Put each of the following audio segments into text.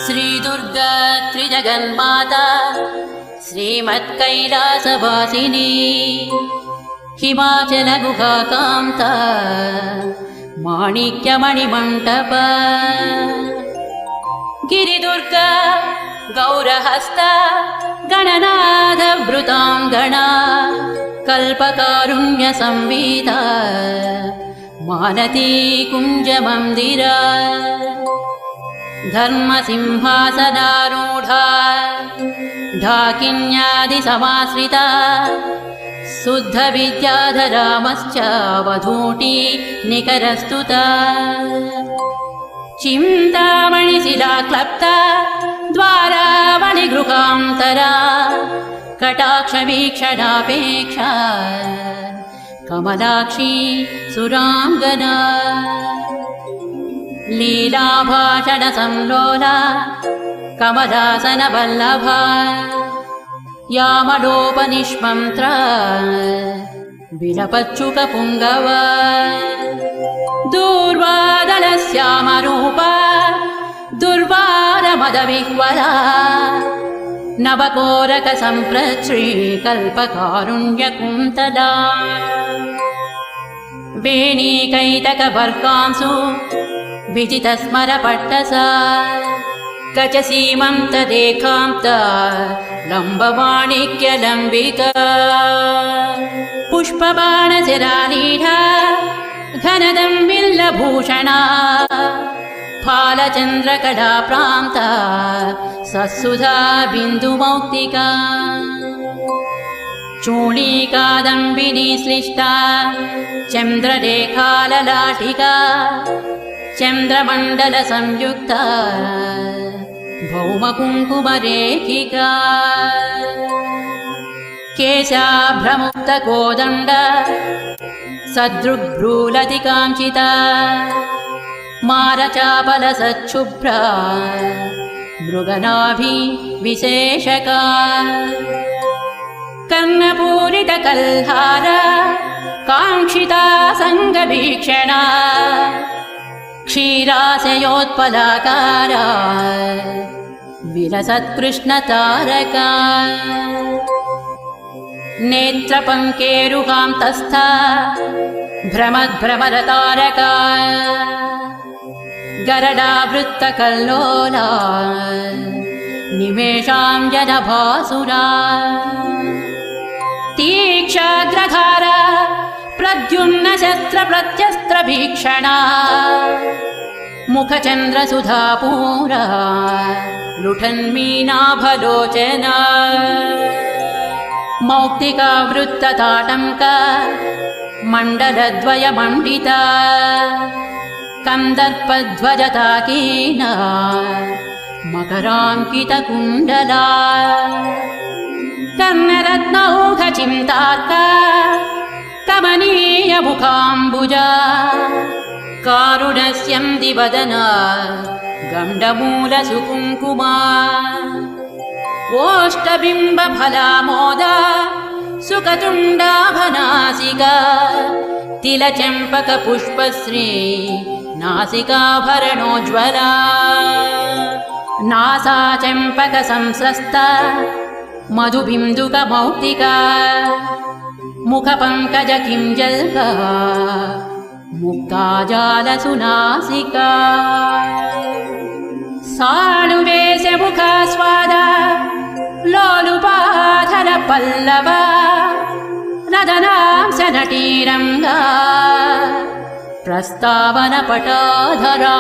श्रीदुर्गा त्रिजगन्माता श्रीमत्कैलासवासिनी हिमाचलगुहाकान्ता माणिक्यमणिमण्टप गिरिदुर्गा गौरहस्ता गणनाथवृताङ्गना कल्पकारुण्यसंविदा मालती कुञ्जमन्दिरा धर्मसिंहासनारूढा ढाकिन्यादिसमाश्रिता शुद्धविद्याधरामश्च वधूटी निकरस्तुता चिन्तामणिशिलाक्लप्ता द्वारावलिगृहान्तरा कटाक्षवीक्षणापेक्षा कमलाक्षी सुराङ्गना लीलाभाषणसंलोला कमलासनवल्लभा यामलोपनिष्मन्त्रा विलपच्युकपुङ्गवा दूर्वादलश्यामरूपा दुर्वारमदविह्वला नवकोरकसम्प्रश्रीकल्पकारुण्यकुन्तला वेणीकैतकवर्गांसु विजितस्मरपट्टसा गजसीमन्तदेखान्ता लम्बमाणिक्यलम्बिका पुष्पबाणशिरानीढा घनदम्बिल्लभूषणा फालचन्द्रकलाप्रान्ता सत्सुधा बिन्दुमौक्तिका चूणीकादम्बिनी श्लिष्टा चन्द्ररेखाललाटिका चन्द्रमण्डलसंयुक्ता भौमकुङ्कुमरेखिका केशाभ्रमुक्तकोदण्ड सदृग्भ्रूलतिकाञ्चिता मारचापलसच्छुभ्रा मृगनाभिविशेषका कर्णपूरितकल्हार काङ्क्षिता सङ्गभीक्षणा क्षीराशयोत्पलाकारा विलसत्कृष्णतारका नेत्रपङ्केरुहान्तस्था भ्रमद्भ्रमरतारका गरडावृत्तकल्लोला निमेषाञ्जनभासुरा तीक्षाग्रधारा प्रद्युम्नशस्त्रप्रत्यस्त्रभीक्षणा मुखचन्द्रसुधापूरा लुठन्मीनाभलोचना मौक्तिकावृत्तताटङ्का मण्डलद्वयमण्डिता कन्दर्पध्वजताकीना मकराङ्कितकुण्डला कर्णरत्नौघचिन्तार्का कमनीयमुखाम्बुजा कारुणस्यन्दिवदना गण्डमूलसुकुङ्कुमा ओष्ठबिम्बफलामोदा सुकतुण्डाभनासिका तिलचम्पकपुष्पश्री नासिकाभरणोज्ज्वला नासाचम्पकसंस्रस्ता मधुबिन्दुकमौक्तिका मुखपङ्कजकिञ्जल्का मुक्ताजालसुनासिका साणुवेशमुखास्वादा लोलुपाधरपल्लवा रदनांशनटीरङ्गा प्रस्तावनपटाधरा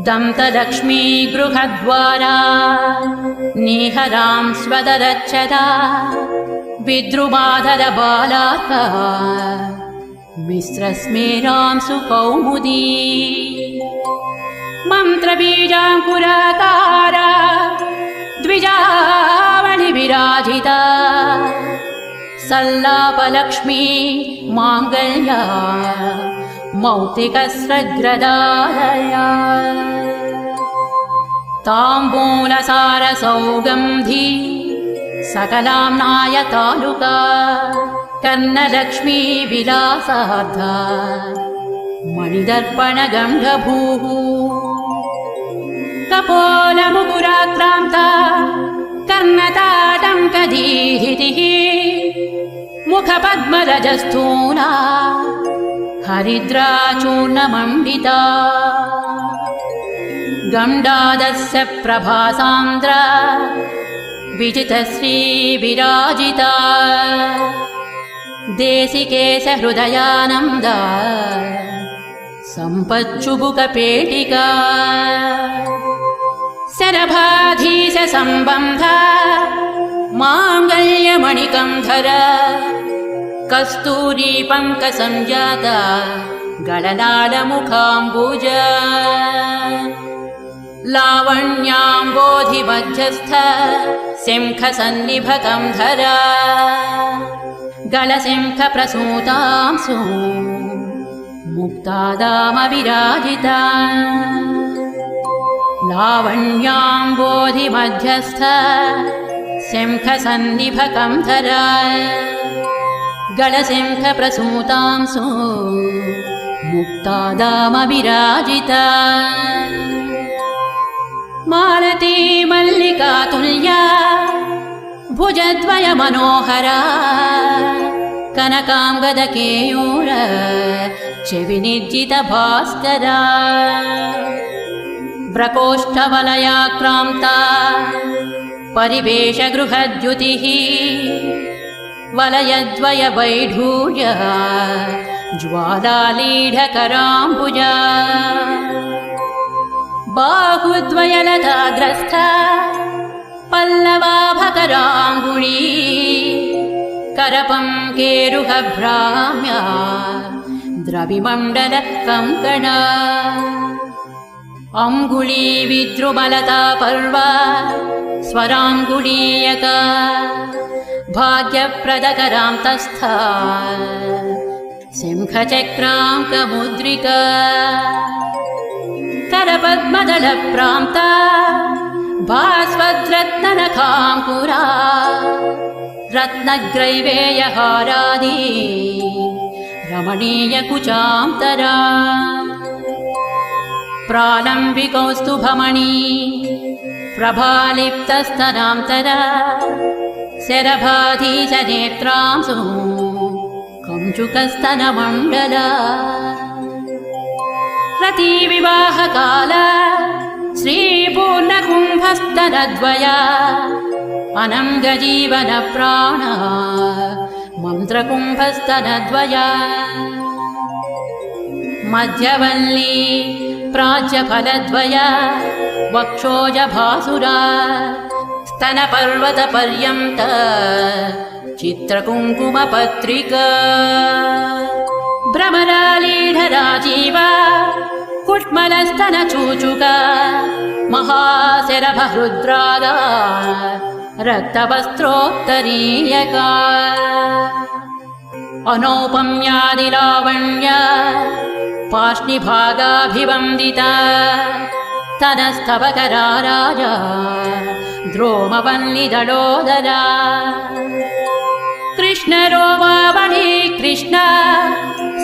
दन्तलक्ष्मी गृहद्वारा निहरां स्वदरच्छदा विद्रुमाधरबालाका मिश्रस्मेरां सुकौमुदी मन्त्रबीजाङ्कुराकारा द्विजावलिविराजिता सल्लापलक्ष्मी माङ्गल्या मौक्तिकस्रग्रदालया ताम्बूलसारसौगन्धी सकलाम्नाय तालुका कर्णलक्ष्मी विलासार्धा मणिदर्पणगन्धभूः कपोलमुकुराक्रान्ता कर्णताटङ्कदीहितिः मुखपद्मरजस्थूला हरिद्राचूर्णमण्डिता गण्डादस्य प्रभासान्द्रा विजितश्री विराजिता देशिकेशहृदयानन्दा सम्पच्चुबुकपेटिका शरभाधीशसम्बन्ध माङ्गल्यमणिकन्धर कस्तूरी पङ्कसञ्जाता गलनालमुखाम्बुज लावण्याम्बोधिमध्यस्थ शङ्खसन्निभकन्धर गलशङ्खप्रसूतांसु मुक्तादामविराजिता लावण्याम्बोधिमध्यस्थ शङ्खसन्निभकन्धर गलशङ्खप्रसूतांसु मुक्तादामविराजिता मालती मल्लिकातुल्या भुजद्वयमनोहरा कनकाङ्गदकेयूर चविनिर्जितभास्करा प्रकोष्ठवलयाक्रान्ता परिवेशगृहद्युतिः वलयद्वयवैढूर्य ज्वालालीढकराम्बुजा बाहुद्वयलताग्रस्थ पल्लवाभकराङ्गुळी करपङ्केरुहभ्राम्या द्रविमण्डलकङ्कणा अङ्गुळी विद्रुमलता पर्वा स्वराङ्गुळीयका भाग्यप्रदकरान्तस्था शङ्खचक्राङ्कमुद्रिका करपद्मदलप्रान्ता भास्वद्रत्ननखाङ्कुरा रत्नग्रैवेयहारादि रमणीयकुचान्तरा प्रालम्बिकौस्तुभमणि प्रभालिप्तस्तनान्तरा शरभाधीशनेत्रांसु कञ्चुकस्तनमण्डला रतिविवाहकाल श्रीपूर्णकुम्भस्तनद्वया अनङ्गजीवनप्राण मन्त्रकुम्भस्तनद्वया मध्यवल्ली प्राच्यफलद्वया वक्षोजभासुरा स्तनपर्वतपर्यन्त चित्रकुङ्कुमपत्रिका भ्रमरालीढराजीवा कुट्मलस्तनचूचुका महाशरभहृद्रागा रक्तवस्त्रोत्तरीयका अनौपम्यादिलावण्य पार्ष्णिभागाभिवन्दिता तनस्तवकरा राजा द्रोमवल्लिदलोदरा कृष्णरोमावळी कृष्ण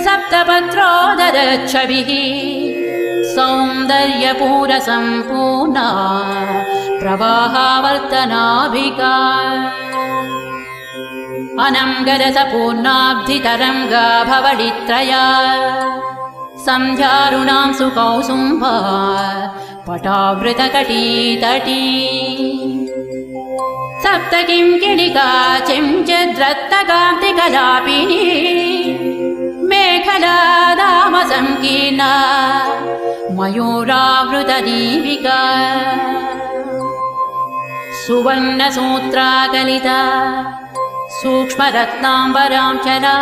सप्तपत्रोदरच्छविः सौन्दर्यपूरसम्पूर्णा प्रवाहावर्तनाभिका अनङ्गरसपूर्णाब्धितरङ्गा भवडित्रया सन्ध्यारुणां सुकौसुम्भा पटावृतकटीतटी सप्तकिङ्किणिका चिञ्चिद्रत्तकान्तिकलापिनी मेखला दामसङ्कीर्णा मयूरावृतदीपिका सुवर्णसूत्राकलिता सूक्ष्मरत्नाम्बराञ्चला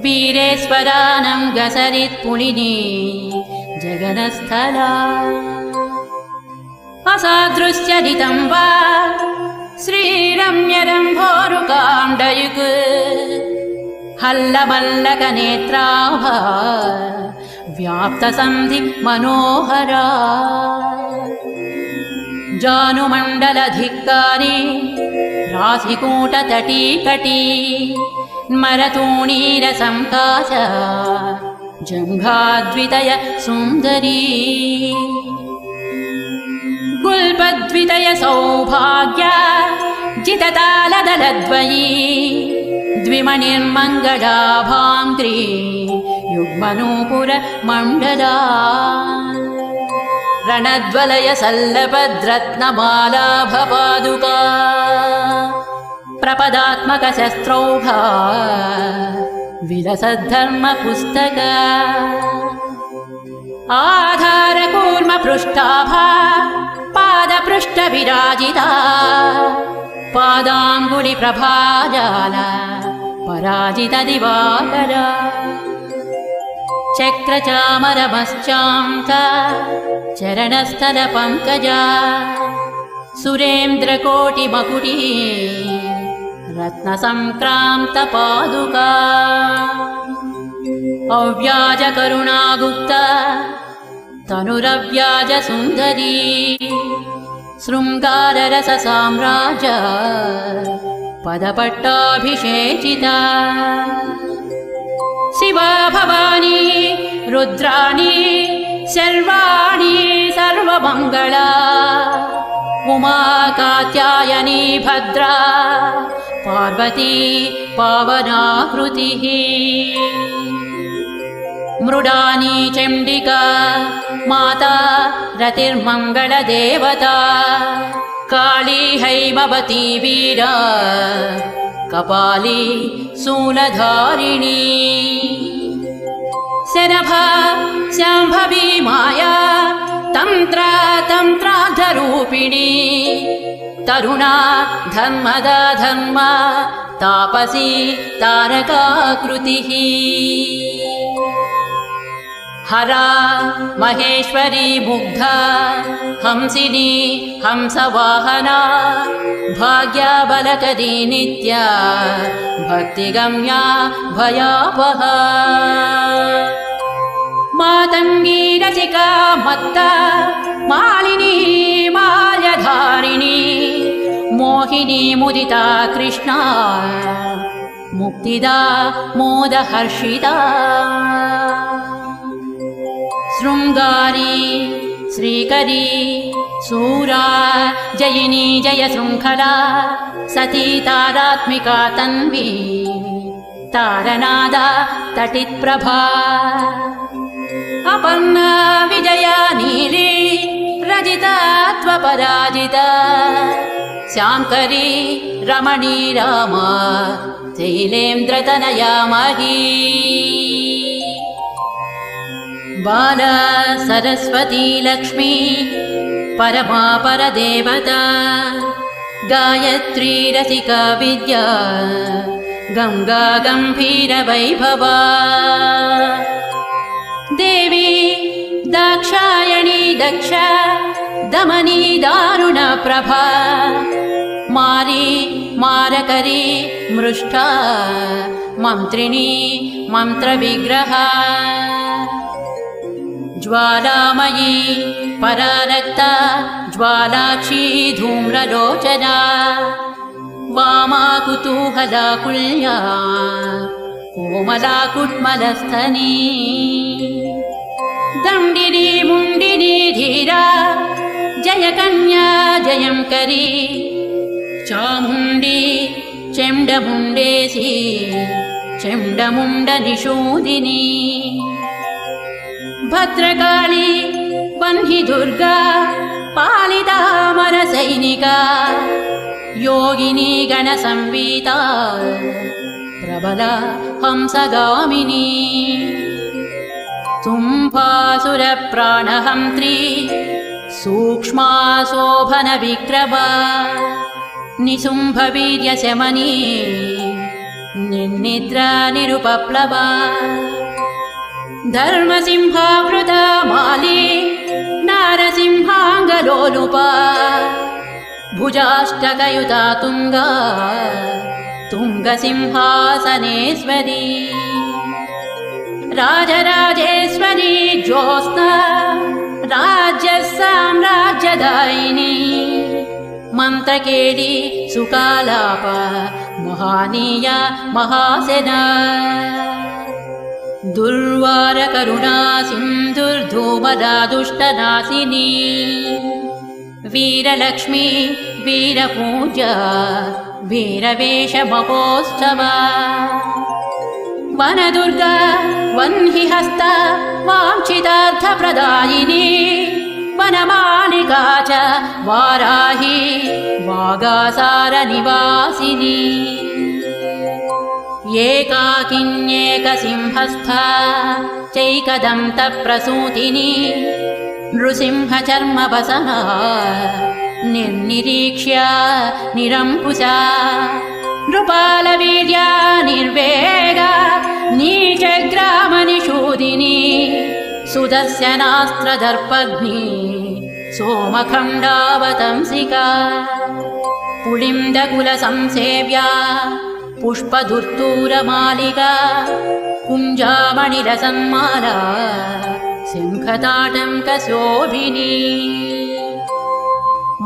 वीरेश्वरानं गसरित्पुलिनी जगनस्थला असादृश्यदितं वा श्रीरम्यरम्भोरुकाण्डयुक् हल्लमल्लकनेत्राभा व्याप्तसन्धि मनोहरा जानुमण्डलधिक्कारी राशिकूटतटीकटी मरतूणीरसंकाश जङ्घाद्वितय सुन्दरी द्वितय सौभाग्य जिततालदलद्वयी द्विमणिर्मङ्गलाभाङ्ग्री युग्मनूपुर मण्डला रणद्वलय सल्लभद्रत्नमालाभपादुका प्रपदात्मक शस्त्रौघा विलसद्धर्मपुस्तक आधारकूर्म पृष्ठाभा पादपृष्ठ विराजिता पादाङ्गुलि प्रभाजाल पराजित दिवाकर चक्रचामरमश्चाङ्क चरणस्थल पङ्कजा सुरेन्द्रकोटिमकुटी रत्नसङ्क्रान्त पादुका अव्याज करुणागुप्ता तनुरव्याज सुन्दरी शृङ्गाररस साम्राज्य पदपट्टाभिषेचिता शिवा भवानी रुद्राणी सर्वाणि सर्वमङ्गला उमा कात्यायनी भद्रा पार्वती पावनाकृतिः मृडानी चण्डिका माता रतिर्मङ्गलदेवता काली हैमवती वीरा कपाली शूलधारिणी शरभा शाम्भवी माया तन्त्रार्धरूपिणी तरुणा धर्मदा धर्म तापसी तारकाकृतिः हरा महेश्वरी मुग्धा हंसिनी हंसवाहना भाग्याबलकरी नित्या भक्तिगम्या भयापहा मातङ्गी रसिका मत्ता मालिनी माल्यधारिणी मोहिनी मुदिता कृष्णा मुक्तिदा मोदहर्षिता शृङ्गारी श्रीकरी सूरा जयिनी जय शृङ्खला सती तारात्मिका तन्वी तारनादा तटित्प्रभा अपर्णा विजया नीली रजिता त्वपराजिता श्याङ्करी रमणी रामा शैलेन्द्रतनया मही बाला सरस्वती लक्ष्मी परमा परदेवता गायत्री रसिका विद्या गङ्गा गम्भीर वैभवा देवी दाक्षायणी दक्ष दमनी दारुण प्रभा मारी मारकरी मृष्टा मन्त्रिणी मन्त्रविग्रहा ज्वालामयी परारक्ता ज्वालाक्षी धूम्रलोचना वामा कुतूहलाकुल्या कोमला कुट्मलस्थनी दण्डिनी मुण्डिनी धीरा जयकन्या जयङ्करी चामुण्डी चण्डमुण्डेशी चण्डमुण्डनिषूदिनी भद्रकाली वह्नि दुर्गा पालितामरसैनिका योगिनी गणसंवीता प्रबला हंसगामिनी तुम्फासुरप्राणहन्त्री सूक्ष्मा शोभनविक्रमा निशुम्भवीर्यशमनी निर्निद्रा निरुपप्लवा धर्मसिंहावृता माली नारसिंहाङ्गलोलुपा भुजाष्टकयुता तुङ्गा तुङ्गसिंहासनेश्वरी राजराजेश्वरी ज्योत्स्ना राज्यसाम्राज्यदायिनी मन्त्रकेली सुकालाप महानीया महासेना दुर्वारकरुणा सिन्धुर्धूमदा दुष्टनाशिनी वीरलक्ष्मी वीरपूजा वीरवेषमहोत्सव वनदुर्गा वह्निहस्ता वाञ्छितार्थप्रदायिनी वनमालिका च वाराही वागासारनिवासिनी एकाकिन्येकसिंहस्था चैकदन्तप्रसूतिनी नृसिंहचर्मवसना निर्निरीक्ष्य निरङ्कुशा नृपालवीर्या निर्वेगा नीचग्रामनिषूदिनी सुदर्शनास्त्रदर्पग्नि सोमखण्डावतंसिका पुलिन्दकुलसंसेव्या पुष्पधुर्तूरमालिका कुञ्जामणिरसन्माला सिंहताटङ्कशोभिनी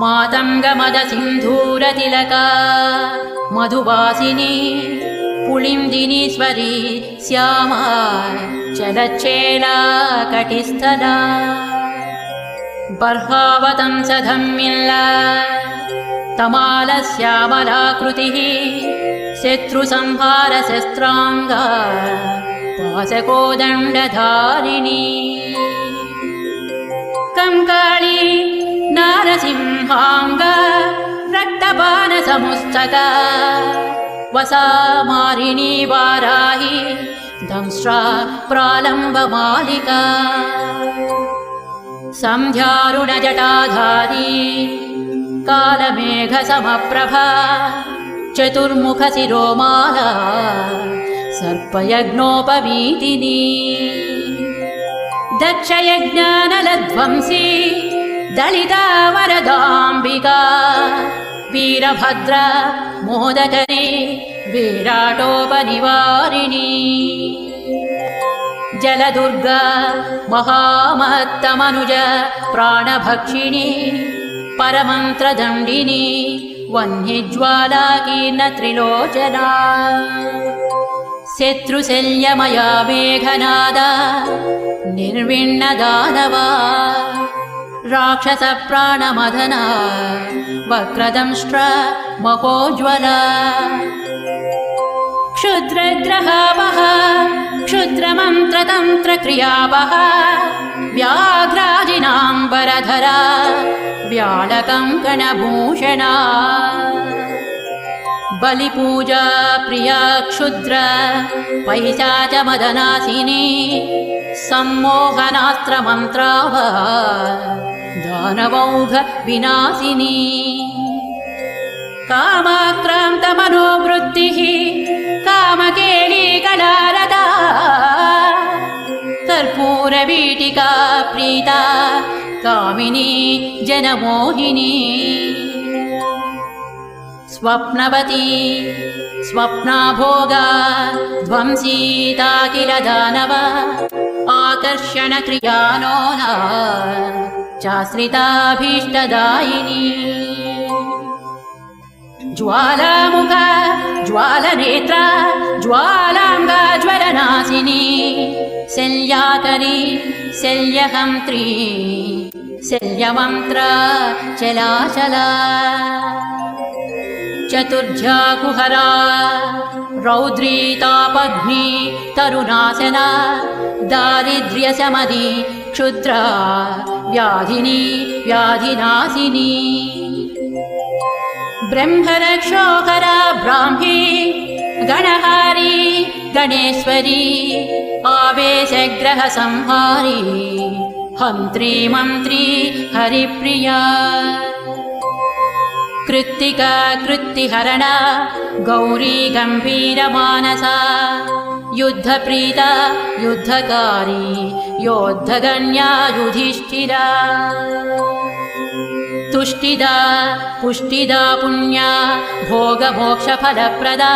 मातङ्गमदसिन्धूरतिलका मधुवासिनी पुलिन्दिनीश्वरी श्यामा चलच्चेला कटिस्थला बर्हावतंसधम्मिल्ला तमालश्यामलाकृतिः शत्रुसंहारशस्त्राङ्गा पाशकोदण्डधारिणी कंकाळी नारसिंहाङ्गा रक्तपानसमुस्तका वसामारिणी वाराही दंष्ट्रा प्रालम्बमालिका सन्ध्यारुणजटाधारी कालमेघसमप्रभा चतुर्मुखशिरोमाला सर्पयज्ञोपवीतिनी दक्षयज्ञानलध्वंसी दलिता वरदाम्बिका वीरभद्रा मोदकरी विराटोपनिवारिणी जलदुर्गा महामत्तमनुज प्राणभक्षिणी परमन्त्रदण्डिनी वह्निज्वालाकीर्णत्रिलोचना शत्रुशल्यमया मेघनादा निर्विण्णदानवा राक्षसप्राणमदना वक्रदंष्ट्र महोज्ज्वला क्षुद्रग्रहावः क्षुद्रमन्त्रतन्त्रक्रियावः व्याघ्राजिनाम्बरधरा व्यालकङ्कणभूषणा बलिपूजा प्रिया क्षुद्र पैशाचमदनासिनी सम्मोहनास्त्रमन्त्राव दानवौघ विनाशिनी कामाक्रान्तमनोवृत्तिः कामकेलीकलारदा कर्पूरवीटिका प्रीता कामिनी जनमोहिनी स्वप्नवती स्वप्नाभोगा ध्वंसीता किल दानव आकर्षणक्रियानोना चाश्रिताभीष्टदायिनी ज्वालामुखा ज्वालनेत्रा ज्वालाङ्गा ज्वलनाशिनी शल्याकरी शल्यहन्त्री शल्यमन्त्रा चलाचला चतुर्ध्याकुहरा रौद्री तापग्नि तरुणासना दारिद्र्यशमदी क्षुद्रा व्याधिनी व्याधिनाशिनी ब्रह्मरक्षोहरा ब्राह्मी गणहारी गणेश्वरी आवेशग्रहसंहारी हन्त्री मन्त्री हरिप्रिया कृत्तिका कृत्तिहरणा गौरी गम्भीरमानसा युद्धप्रीता युद्धकारी योद्धगण्या युधिष्ठिरा तुष्टिदा पुष्टिदा पुण्या भोगमोक्षफलप्रदा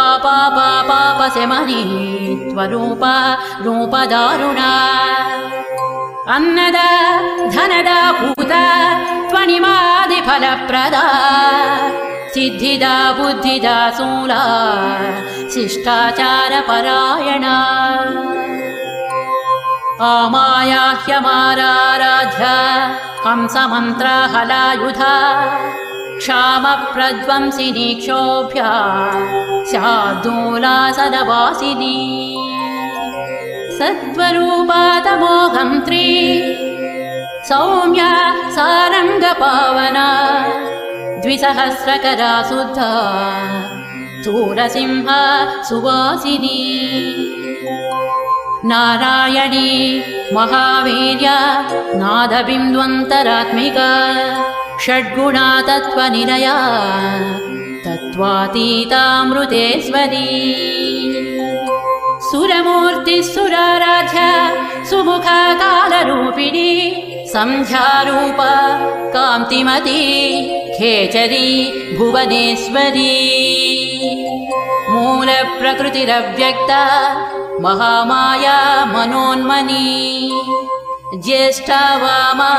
आपापापापशमनी त्वरूपा रूपदारुणा अन्नदा धनदा भूता त्वनिमादिफलप्रदा सिद्धिदा बुद्धिदा शूला शिष्टाचारपरायणा आमायाह्यमाराध्या हंसमन्त्रहलायुधा क्षामप्रध्वंसिनी क्षोभ्या स्याद्दूलासनवासिनी सत्त्वरूपा तमोघं त्री सौम्या सारङ्गपावना द्विसहस्रकरा शुद्धा स्थूलसिंहा सुवासिनी नारायणी महावीर्या नादबिन्द्वन्तरात्मिका षड्गुणा तत्त्वनिलया तत्त्वातीतामृतेश्वरी सुरमूर्तिः सुराराध्या सुमुखा कालरूपिणी संध्यारूपा कान्तिमती खेचरी भुवनेश्वरी मूलप्रकृतिरव्यक्ता महामाया मनोन्मनी ज्येष्ठा वामा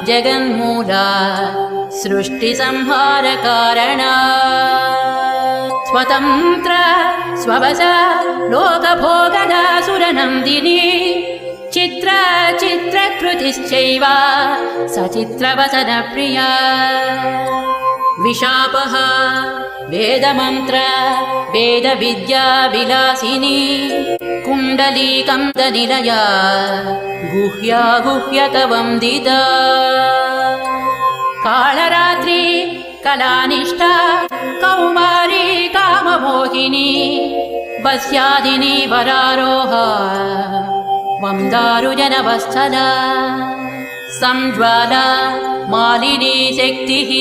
जगन्मूला सृष्टिसंहारकारणा स्वतन्त्रा स्ववशा लोकभोगदा सुरनन्दिनी चित्रकृतिश्चैव सचित्रवसनप्रिया विशापः वेदमन्त्र वेदविद्या विलासिनी कुण्डलीकन्दनिलया गुह्या गुह्यकवन्दिता कालरात्रि कलानिष्ठा कौमारी काममोहिनी वस्यादिनी वरारोहा वंदारुजनवस्थला संज्वाला मालिनी शक्तिः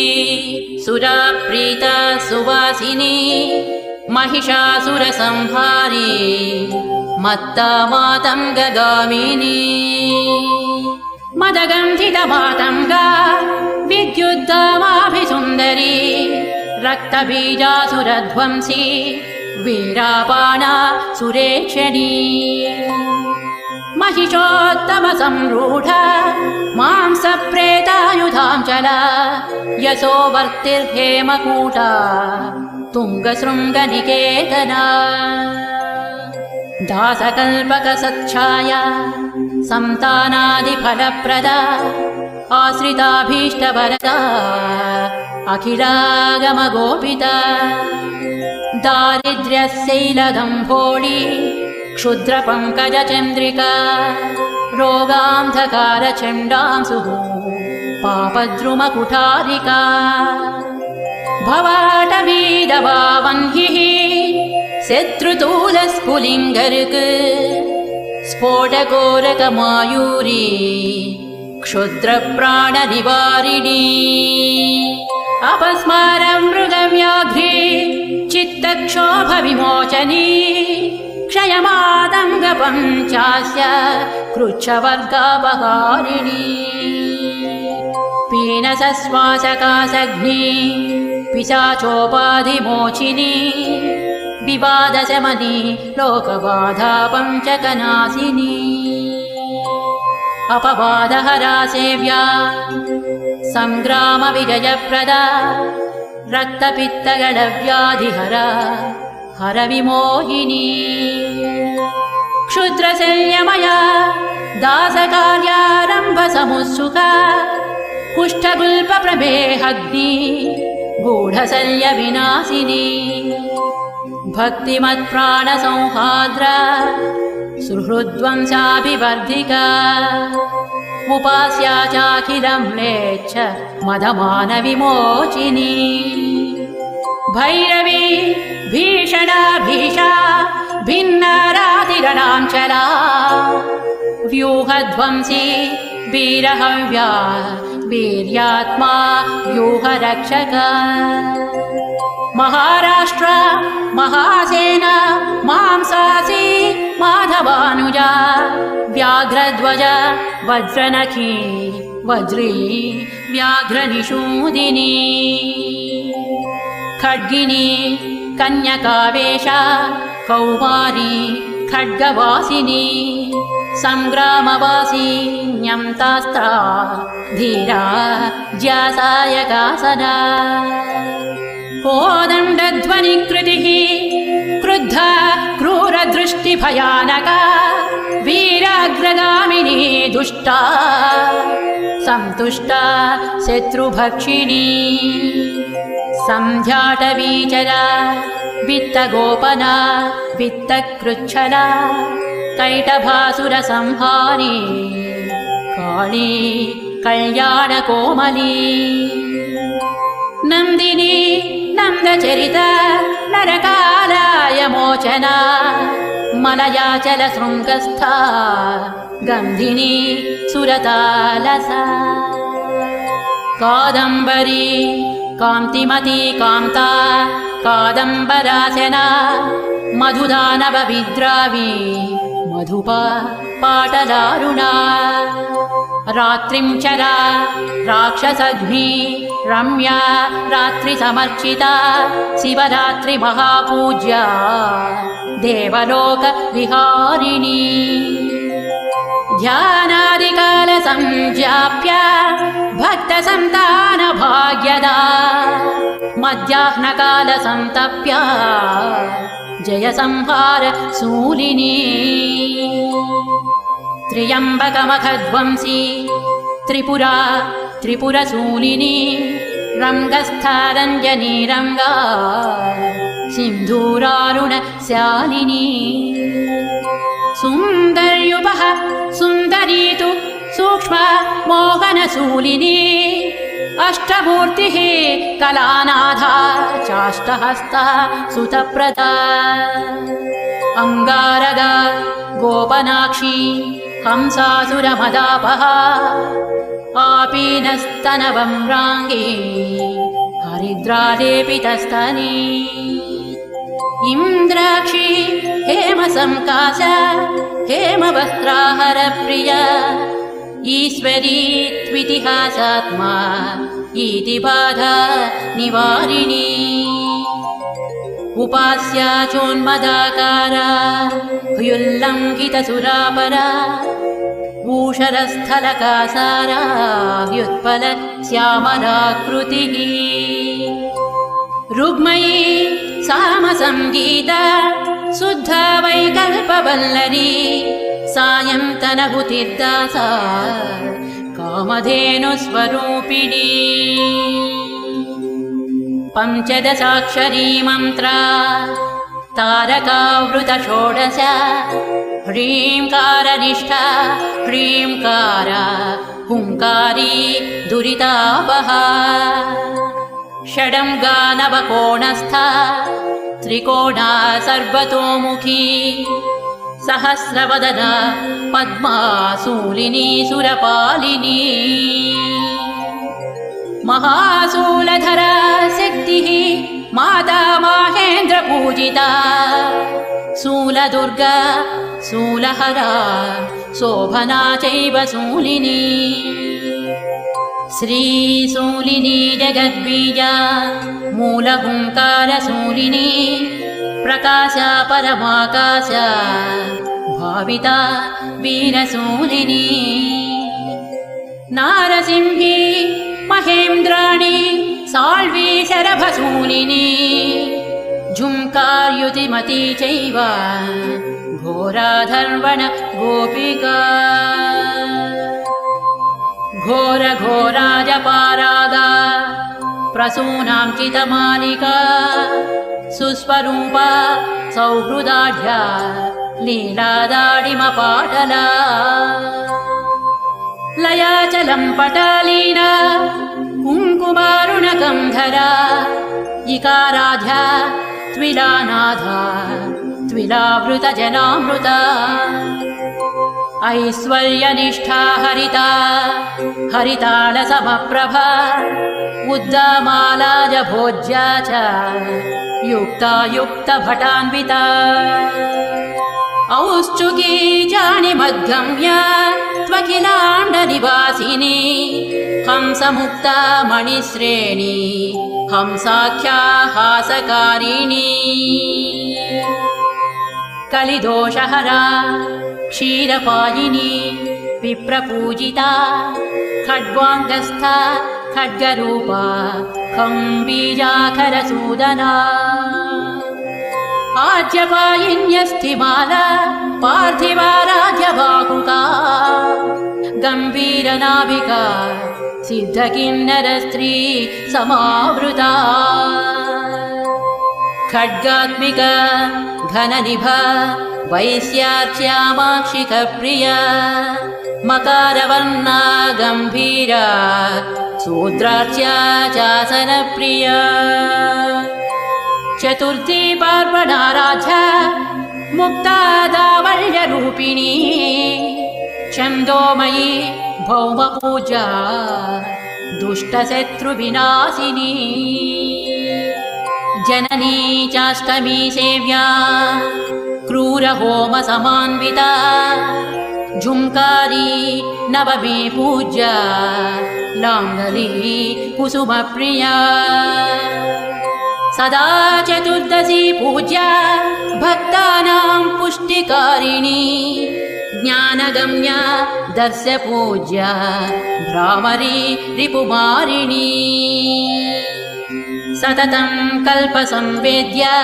सुराप्रीता सुवासिनी महिषासुरसंहारी मत्ता मातङ्गगामिनी मदगन्धितमातङ्गा विद्युद्दामाभिसुन्दरी रक्तबीजासुरध्वंसी वीरापाणा सुरेक्षणी महिषोत्तमसंरूढा मांसप्रेतायुधाञ्चला यशोवर्तिर्हेमकूटा तुङ्गशृङ्गनिकेतना दासकल्पकसच्छाया सन्तानादिफलप्रदा आश्रिताभीष्टवरदा अखिलागमगोपिता दारिद्र्यशैलदम्भोळी क्षुद्रपङ्कजचन्द्रिका रोगान्धकारचण्डांसुः पापद्रुमकुठारिका भवाटवीदवावह्निः शत्रुतूलस्फुलिङ्गर्क स्फोटकोरकमायूरी क्षुद्रप्राणनिवारिणी अपस्मारं मृगव्याघ्री चित्तक्षोभविमोचनी क्षयमादङ्गपञ्चास्य कृच्छवर्गापहारिणी पीनसश्वासकासग्नि पिशाचोपाधिमोचिनी विवादशमनी लोकबाधा पञ्चकनाशिनी अपवादहरा सेव्या संग्रामविजयप्रदा रक्तपित्तगलव्याधिहरा हरविमोहिनी क्षुद्रशल्यमया दासकार्यारम्भसमुत्सुका कुष्ठगुल्पप्रमेहग्नि गूढशल्यविनाशिनी भक्तिमत्प्राणसंहाद्रा सुहृद्वंशाभिवर्धिका उपास्या चाखिलं म्लेच्छ मदमानविमोचिनी भैरवी भीषणा भीषा भिन्नरातिरणाञ्चला व्यूहध्वंसी वीरहव्या वीर्यात्मा व्यूहरक्षका महाराष्ट्र महासेना मांसासी माधवानुजा व्याघ्रध्वज वज्रनखी वज्री व्याघ्रनिषूदिनी खड्गिनी कन्यकावेशा कौमारी खड्गवासिनी संग्रामवासी न्यम्तास्त्रा धीरा ज्यासायकासना कोदण्डध्वनिकृतिः क्रुद्धा क्रूरदृष्टिभयानका वीराग्रगामिनी दुष्टा सन्तुष्टा शत्रुभक्षिणी सन्ध्याटवीचरा वित्तगोपना वित्तकृच्छला कैटभासुरसंहारी काली कल्याणकोमली नन्दिनी नन्दचरिता नरकालाय मोचना मलयाचलशृङ्गस्था गन्धिनी सुरतालसा कादम्बरी कान्तिमती कान्ता कादम्बरासना मधुदानवविद्रावी मधुपा पाटलारुणा रात्रिं चरा राक्षसघ्नी रम्या रात्रिसमर्चिता शिवरात्रि महापूज्या देवलोकविहारिणी ध्यानादिकालसंज्ञाप्य भक्तसन्तानभाग्यदा मध्याह्नकालसन्तप्य जयसंहार शूलिनी त्र्यम्बकमखध्वंसी त्रिपुरा त्रिपुरशूलिनी रङ्गस्थारञ्जनी रङ्गा सिन्धूरारुणशालिनी सुन्दर्युपः सुन्दरी तु सूक्ष्म मोहनशूलिनी अष्टमूर्तिः कलानाधा चाष्टहस्ता सुतप्रदा अंगारगा गोपनाक्षी हंसासुरमदापः आपीनस्तनवम्राङ्गी हरिद्रालेपितस्तनी इन्द्राक्षी हेमसंकाश हेमवस्त्राहरप्रिया ईश्वरी त्वितिहासात्मा इतिबाधा निवारिणी उपास्या चोन्मदाकारा ह्युल्लङ्घितसुरापरा भूषरस्थलकासारा व्युत्पल श्यामलाकृतिः रुग्मयी सामसंगीता शुद्धा वैकल्पवल्लरी सायन्तनभुतिर्दासा कामधेनुस्वरूपिणी पञ्चदशाक्षरी मन्त्रा तारकावृतषोडश ह्रीङ्कारनिष्ठा ह्रीङ्कार हुङ्कारी दुरितापहा षडङ्गानवकोणस्था त्रिकोणा सर्वतोमुखी सहस्रवदना पद्माशूलिनी सुरपालिनी महाशूलधरा शक्तिः माता माहेन्द्र पूजिता शूलदुर्गा शूलहरा शोभना चैव शूलिनी श्रीशूलिनी जगद्बीजा मूलहुङ्कारशूलिनी प्रकाशा परमाकाशा भाविता वीरशूलिनी नारसिंही महेन्द्राणी साल्वी शरभशूलिनी झुङ्कार्युतिमती चैव घोराधर्वण गोपिका घोरघोराजपारागा प्रसूनाङ्कितमालिका सुस्वरूपा सौहृदाढ्या लीलादाडिमपाटला लयाचलं पटालीना कुङ्कुमारुणगन्धरा इकाराध्या त्विलानाधा त्विलावृतजनामृता ऐश्वर्यनिष्ठा हरिता हरितालसमप्रभा उद्दामालाज भोज्या च युक्ता युक्तभटान्विता औत्सुकी जानिमद्गम्य त्वखिलाण्डनिवासिनी हंसमुक्ता मणिश्रेणी हंसाख्या हासकारिणी कलिदोषहरा क्षीरपायिनी विप्रपूजिता खड्वाङ्गस्था खड्गरूपा खम्बीजाखरसूदना आज्यपायिन्यस्थिमाला पार्थिवाराध्यबाहुका गम्भीरनाभिका सिद्धकिन्नरस्त्री समावृता खड्गात्मिका घननिभा वैश्यार्च्यामाक्षिकप्रिया मकारवर्णा गम्भीरा शूद्रार्च्या चासनप्रिया चतुर्थी पार्वणाराध्या मुक्ता दावल्यरूपिणी छन्दोमयी भौमपूजा दुष्टशत्रुविनाशिनी जननी चाष्टमी सेव्या क्रूरहोमसमान्विता झुंकारी नवमी पूज्या लाङ्गली कुसुमप्रिया सदा चतुर्दशी पूज्या भक्तानां पुष्टिकारिणी ज्ञानगम्या दर्शपूज्या भ्रामरी रिपुमारिणी सततं कल्पसंवेद्या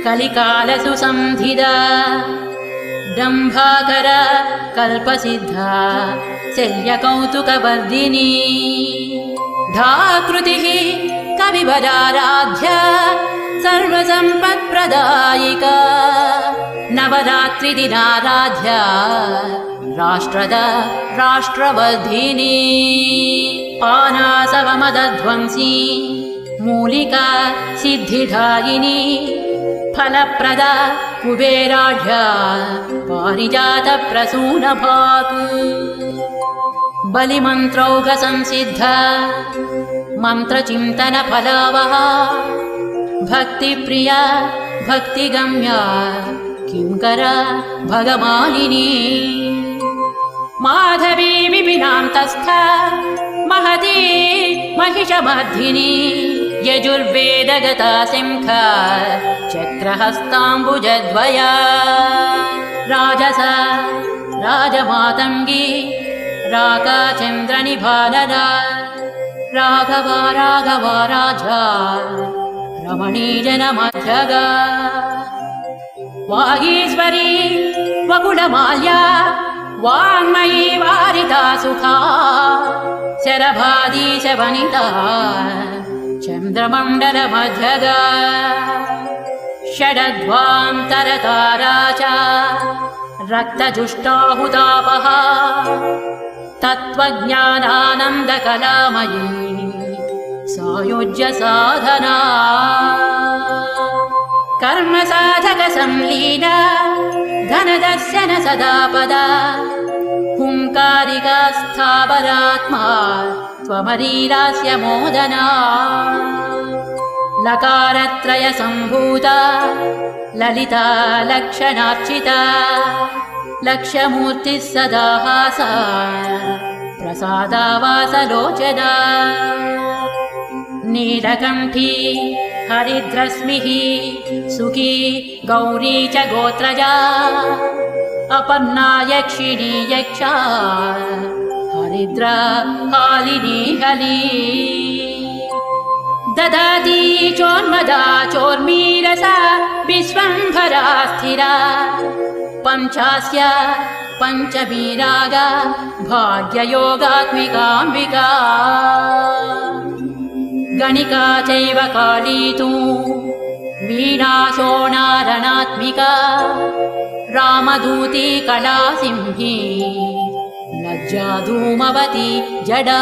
कलिकालसुसंधिदा डम्भाकर कल्पसिद्धा शल्यकौतुकवर्धिनी धाकृतिः कविवराराध्या सर्वसम्पत्प्रदायिका नवरात्रिदिनाराध्या राष्ट्रदा राष्ट्रवर्धिनी पानासवमदध्वंसी मूलिका सिद्धिदायिनी फलप्रदा कुबेराढ्या पारिजातप्रसूनभाक् बलिमन्त्रौघसंसिद्धा मन्त्रचिन्तनफलावहा भक्तिप्रिया भक्तिगम्या किङ्करा भगमालिनी माधवी विपिनान्तस्था महती महिषमर्धिनी यजुर्वेदगता शङ्खा चक्रहस्ताम्बुजद्वया राजसा राजमातङ्गी राकाचन्द्रनिभानना राघवा राघवा राजा रमणीजनमध्यगा वागीश्वरी वकुलमाल्या वाङ्मयी वारिता सुखा शरभादीशवनिता चन्द्रमण्डलमध्यगा षडध्वान्तरतारा च रक्तजुष्टाहुतापहा तत्त्वज्ञानानन्दकलामयी सायुज्य साधना कर्मसाधकसंलीना धनदर्शन सदापदा हुङ्कारिका स्थावरात्मा त्वमरीरास्य मोदना लकारत्रयसम्भूता ललिता लक्षणार्चिता लक्ष्यमूर्तिः सदा हासा प्रसादावासलोचना नीलकण्ठी हरिद्रश्मिः सुखी गौरी च गोत्रजा अपर्णा यक्षिणी यक्षा हरिद्रा हालिनी हली ददाति चोन्मदा चोर्मीरसा विश्वम्भरा स्थिरा पञ्चास्या पञ्चमी रागा भाग्ययोगात्मिकाम्बिका गणिका चैव काली तु वीणा शोणारणात्मिका रामदूती कला सिंही लज्जा धूमवती जडा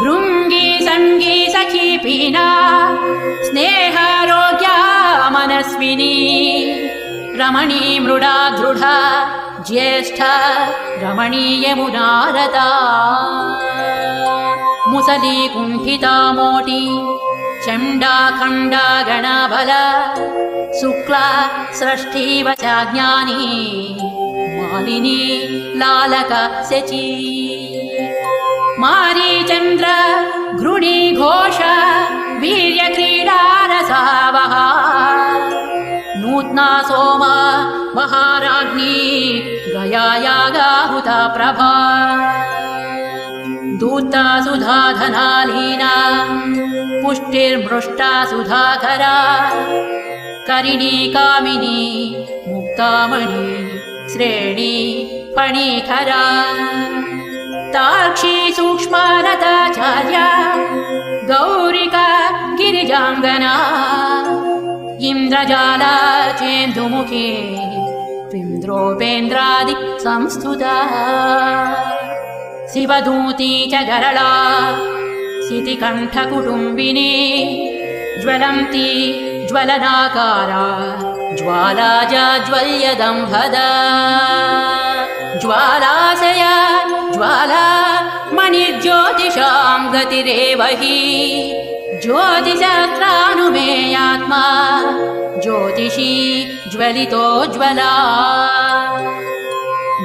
भृङ्गी सङ्गी सखी पीना स्नेहारोग्या मनस्विनी रमणी मृडा दृढा ज्येष्ठा रमणीयमुनारता मुसली कुण्ठिता मोटी चण्डाखण्डा गणाबला शुक्ला स्रष्टीवचा ज्ञानी मालिनी लालका शची मारीचन्द्र घृणी घोष वीर्यक्रीडारसावहा नूत्ना सोमा महाराज्ञी गयायागाहुता प्रभा दूता सुधाधनालीना पुष्टिर्मृष्टा सुधाकरा करिणी कामिनी मुक्तामणि श्रेणी फणीखरा ताक्षी सूक्ष्मारताचार्या गौरिका गिरिजाङ्गना इन्द्रजाला चेन्दुमुखी इन्द्रोपेन्द्रादि संस्तुता शिवदूती च गरला सितिकण्ठकुटुम्बिनी ज्वलन्ती ज्वलनाकारा ज्वाला जाज्वल्यदम्भदा ज्वालाशया ज्वाला मणिर्ज्योतिषां गतिरेव हि ज्योतिषास्त्रानुमेयात्मा ज्योतिषी ज्वलितोज्ज्वला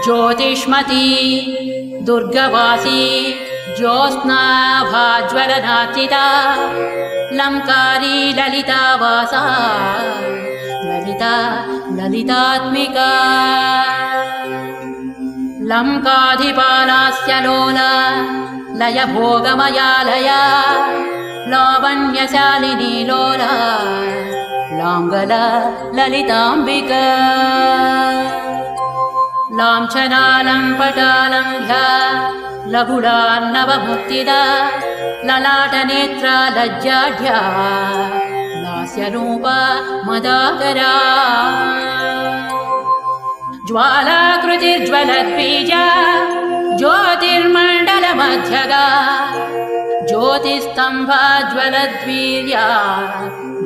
ज्योतिष्मती दुर्गवासी ज्योत्स्नाभाज्वलनाचिता लङ्कारी ललितावासा ललिता ललितात्मिका लङ्काधिपालास्य लोला लयभोगमयालया लावण्यशालिनी लोला लाङ्गला ललिताम्बिका लाञ्छनालम्पटालङ्घ्या लघुलार्णवमुक्तिदा ललाटनेत्रा लज्जाढ्या लास्यरूपा मदाकरा ज्वालाकृतिर्ज्वलद्बीजा ज्योतिर्मण्डलमध्यगा ज्योतिस्तम्भा ज्वलद्वीर्या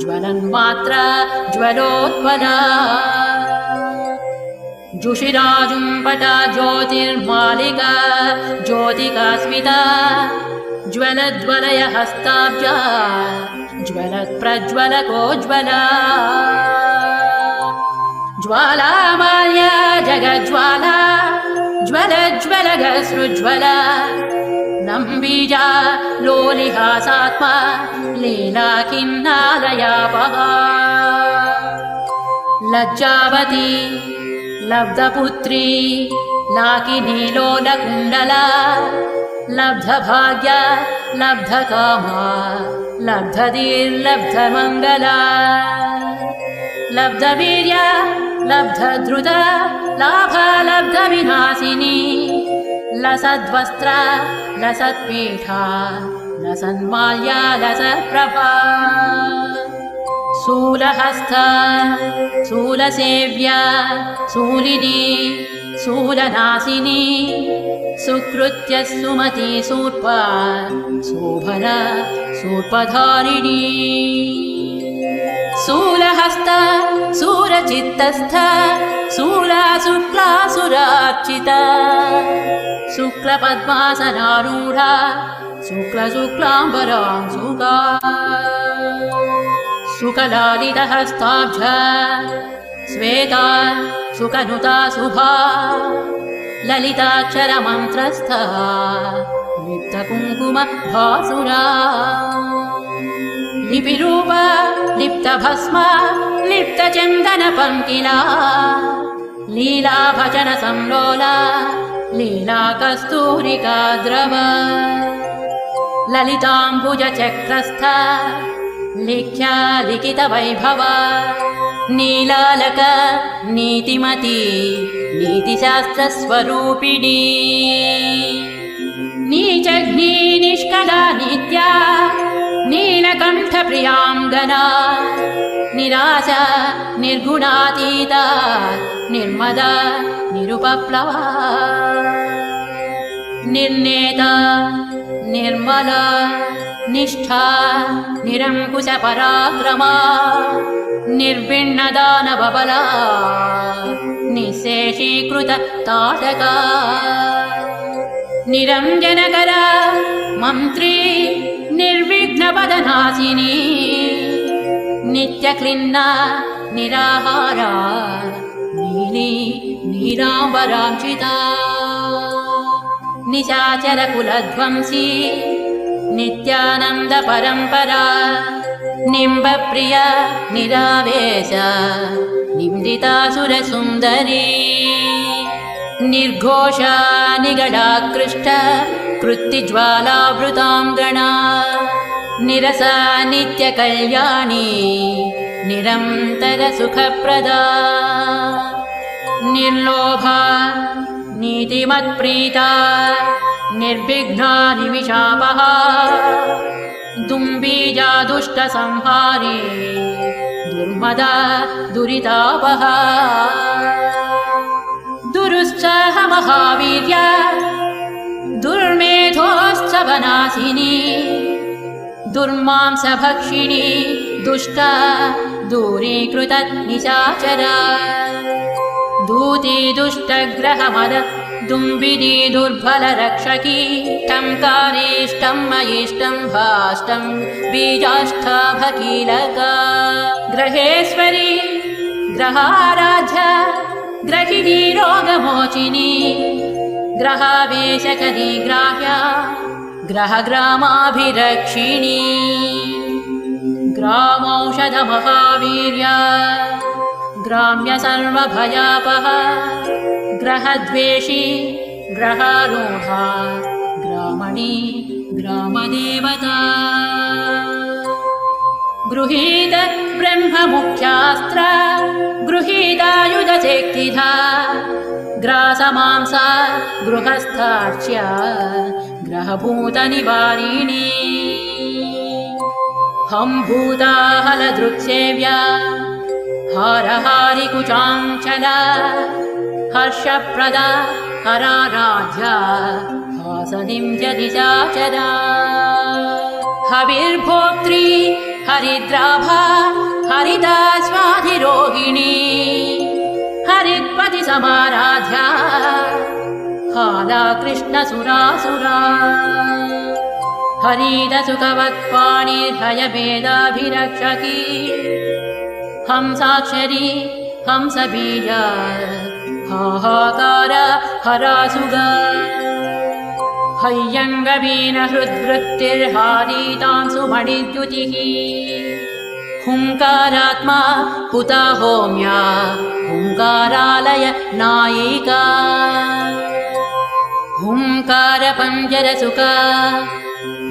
ज्वलन्मात्रा ज्वलोत्पला जुषिराजुम्पटा ज्योतिर्मालिका ज्योतिकास्मिता ज्वलद्वलय हस्ताब्जा ज्वलत्प्रज्वलकोज्ज्वला ज्वालामाल्या जगज्ज्वाला ज्वलज्वलगसृज्ज्वला नम्बीजा लोलिहासात्मा लीला किन्नालयापहा लज्जावती लब्धपुत्री लाकिनी लोलकुण्डला लब्धभाग्या लब्धकामा लब्धधीर्लब्धमङ्गला लब्धवीर्या लब्धधृता लाभा लब्धविनाशिनी लसद्वस्त्रा लसत्पीठा लसन्माल्या लसत्प्रभा शूलहस्ता शूलसेव्या शूलिनी शूलनाशिनी सुकृत्य सुमती शूर्पा शोभना शूर्पधारिणी शूलहस्ता शूलचित्तस्था शूला शुक्लासुरार्चिता शुक्लपद्मासनारूढा शुक्लशुक्लाम्बरां सुगा सुकलालितहस्ताब्जा श्वेता सुकनुता शुभा ललिताक्षरमन्त्रस्था लिप्तकुङ्कुम भासुरा लिपिरूपा लिप्तभस्मा लिप्तचन्दनपङ्किला लीलाभजन संलोला लीला कस्तूरिका द्रव ललिताम्बुजचक्रस्था लिख्या लिखितवैभव नीलालक नीतिमती नीतिशास्त्रस्वरूपिणी नीचघ्नी निष्कला नित्या नीलकण्ठप्रियाङ्गना निराशा निर्गुणातीता निर्मदा निरुपप्लवा निर्नेता निर्मला निष्ठा निरङ्कुशपराक्रमा निर्भिन्नदानवबला निःशेषीकृत ताटका निरञ्जनकरा मन्त्री निर्विघ्नपदनाशिनी नित्यक्लिन्ना निराहारा नीली नीलाम्बरांशिता निशाचरकुलध्वंसी नित्यानन्द परम्परा निम्बप्रिया निरावेश निम्दितासुरसुन्दरी निर्घोषा निगडाकृष्ट कृत्तिज्वालावृताङ्गना निरसा नित्यकल्याणी निरन्तरसुखप्रदा निर्लोभा नीतिमत्प्रीता निर्विघ्ना निमिषापहा दुम्बीजा दुष्टसंहारी दुर्मदा दुरितापहा दुरुश्चः महावीर्या दुर्मेधोश्च वनाशिनी दुर्मांसभक्षिणी दुष्टा दूरीकृत निशाचरा दूती दुष्टग्रहमद दुम्बिनी दुर्बलरक्षकी टङ्कारीष्टं मयिष्टं भाष्टं बीजाष्टाभकीलका ग्रहेश्वरी ग्रहाराध्या ग्रहिणी रोगमोचिनी ग्रहावेशकरी ग्राह्या ग्रहग्रामाभिरक्षिणी ग्रामौषधमहावीर्या ग्राम्य सर्वभयापहा ग्रहद्वेषी ग्रहारूढा ग्रामणी ग्रामदेवता गृहीत ब्रह्ममुख्यास्त्र गृहीतायुधशक्तिधा ग्रासमांसा गृहस्थार्च्या ग्रहभूतनिवारिणी हम्भूता हलदृक्सेव्या हारहारिकुचाञ्चला हर्षप्रदा हराराध्या हासनिं जनिशाचरा हविर्भोक्त्री हरिद्राभा हरिता स्वाधिरोहिणी हरित्पति समाराध्या हाला कृष्णसुरासुरा हरितसुखवत्पाणिर्हयभेदाभिरक्षकी हंसाक्षरी हंसबीजा हाहाकार हरासुगा हय्यङ्गवीन हृद्वृत्तिर्हारीतां सुमणिद्युतिः हुङ्कारात्मा हुता होम्या हुङ्कारालय नायिका हुङ्कारपञ्जरसुका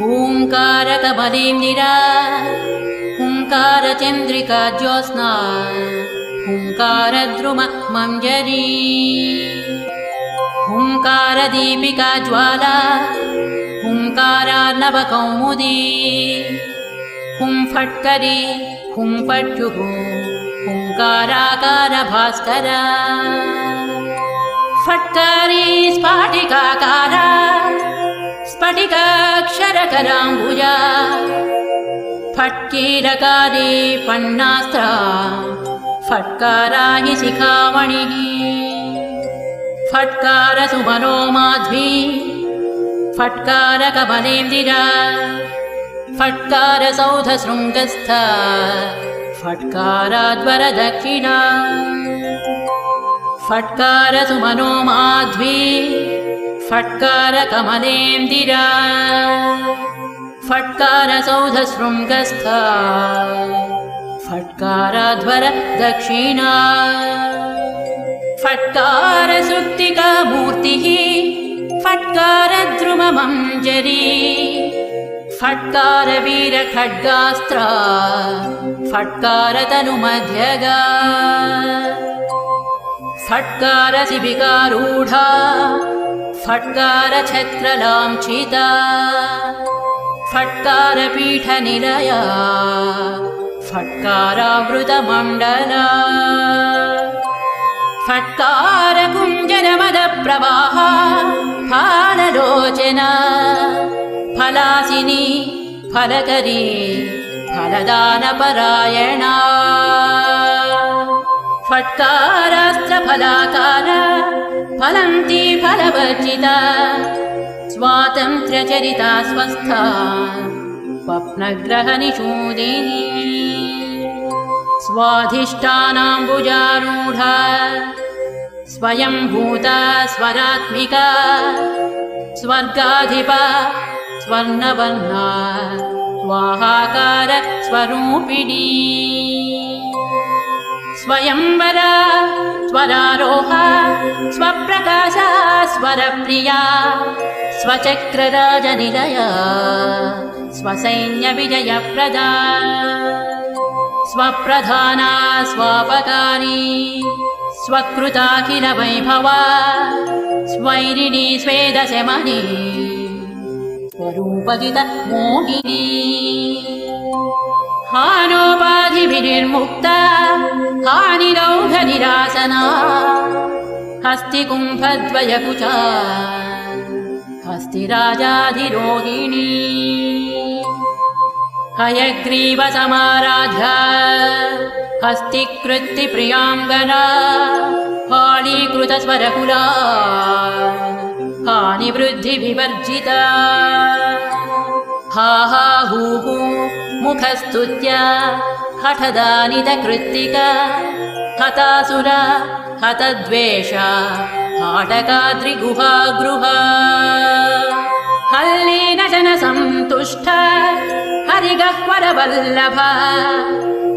हुङ्कारकमलीन्दिरा हुङ्कारचन्द्रिका ज्योत्स्ना हुङ्कारद्रुम मञ्जरी हुङ्कारदीपिका ज्वाला हुङ्कारार्णवकौमुदी हुंफट्करी हुंफट्युः हुङ्काराकार भास्करा फट्कारी स्फाटिकाकारा स्फटिकाक्षरकराम्बुजा फट्कीरकारी फण्णास्त्रा फट्कारा हि शिखामणिः फट्कारसुमनो माध्वी फट्कारकमलेन्दिरा फट्कारसौधशृङ्गस्थ फट्काराद्वरदक्षिणा फट्कारसुमनो माध्वी फट्कारकमलेन्दिरा फट्कारसौधशृङ्गस्थ फट्काराध्वर दक्षिणा फट्कारसुक्तिका मूर्तिः फट्कारद्रुममञ्जरी फट्कारवीरखड्गास्त्र फट्कारतनुमध्यगा फट्कारशिबिकारूढा फट्कारछत्रलाञ्छिता फट्कारपीठनिलया फट्कारावृतमण्डला फट्कारकुञ्जरमदप्रवाहा फाललोचना फलासिनी फलकरी फलदानपरायणा फट्कारास्त्रफलाकारा फलन्ती फलवर्जिता स्वातन्त्र्यचरिता स्वस्था स्वप्नग्रहनिषूदिनी स्वाधिष्ठानाम्बुजारूढा स्वयंभूता स्वरात्मिका स्वर्गाधिपा स्वर्णवर्णा स्वाहाकार स्वरूपिणी स्वयंवरा स्वरारोहा स्वप्रकाशा स्वरप्रिया स्वचक्रराजनिलया स्वसैन्यविजयप्रदा स्वप्रधाना स्वापकारी स्वकृताखिलवैभवा स्वैरिणी स्वेदशमनी स्वरूपजित मोहिनी हानोपाधिभिर्मुक्ता हानिरौघनिरासना हस्तिकुम्भद्वयकुचा हस्तिराजाधिरोहिणी हयग्रीवसमाराध्या हस्तिकृत्तिप्रियाङ्गना हालीकृतस्वरकुला हानिवृद्धिविवर्जिता हा हा हू हू मुखस्तुत्या हठदानितकृत्तिका हतासुर हतद्वेषा हाटकाद्रिगुहागृहा हल्लेन जनसन्तुष्टा हरिगह्वरवल्लभा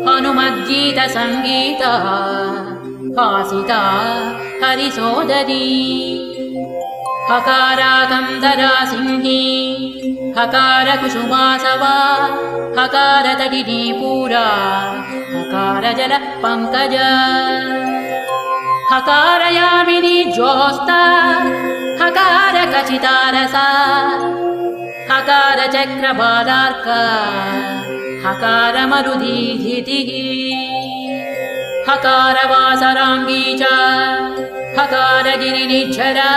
हनुमद्गीतसङ्गीता हासिता हरिसोदरी हकाराकन्दरा सिंही हकारकुसुमासवा हकारतटिनी पूरा हकारजल पङ्कज हकारयामिनी ज्योत्स्ना हकारकचितारसा हकारचक्रबालार्का हकारमरुदीधितिः हकारवासराङ्गी च हकारगिरिनिर्झरा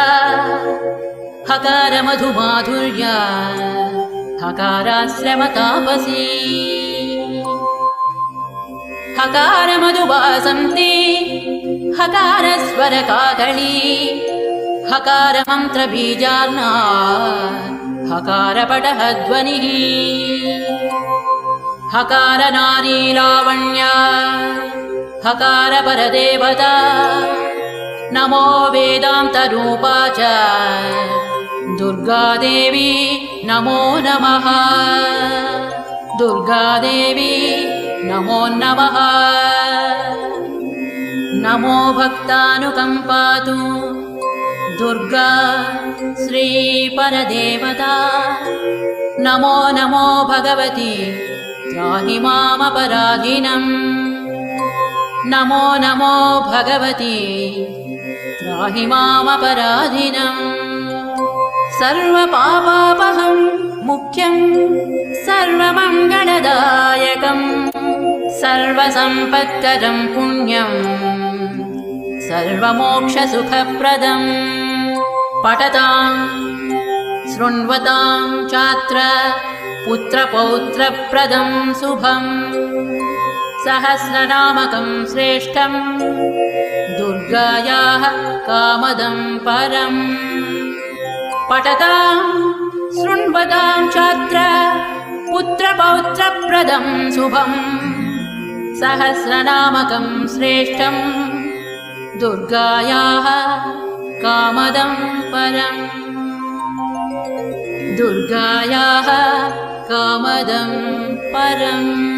हकारमधुमाधुर्या हकाराश्रमतापसी हकारमधुवासन्ती हकारस्वरकाकली हकारमन्त्रबीजार्णा हकारपटहध्वनिः हकारनारीलावण्या हकारपरदेवता नमो वेदान्तरूपा च दुर्गादेवी नमो नमः दुर्गादेवी नमो नमः नमो भक्तानुकम्पातु दुर्गा श्रीपरदेवता नमो नमो भगवती त्राहि मामपराधिनम् नमो नमो भगवती त्राहि मामपराधिनम् सर्वपापापहं मुख्यं सर्वमङ्गलदायकं सर्वसम्पत्करं पुण्यं सर्वमोक्षसुखप्रदं पठतां शृण्वतां चात्र पुत्रपौत्रप्रदं शुभं सहस्रनामकं श्रेष्ठं दुर्गायाः कामदं परम् पठतां शृण्वतां चात्र पुत्रपौत्रप्रदं शुभं सहस्रनामकं श्रेष्ठं दुर्गायाः कामदं परम् दुर्गायाः कामदं परम्।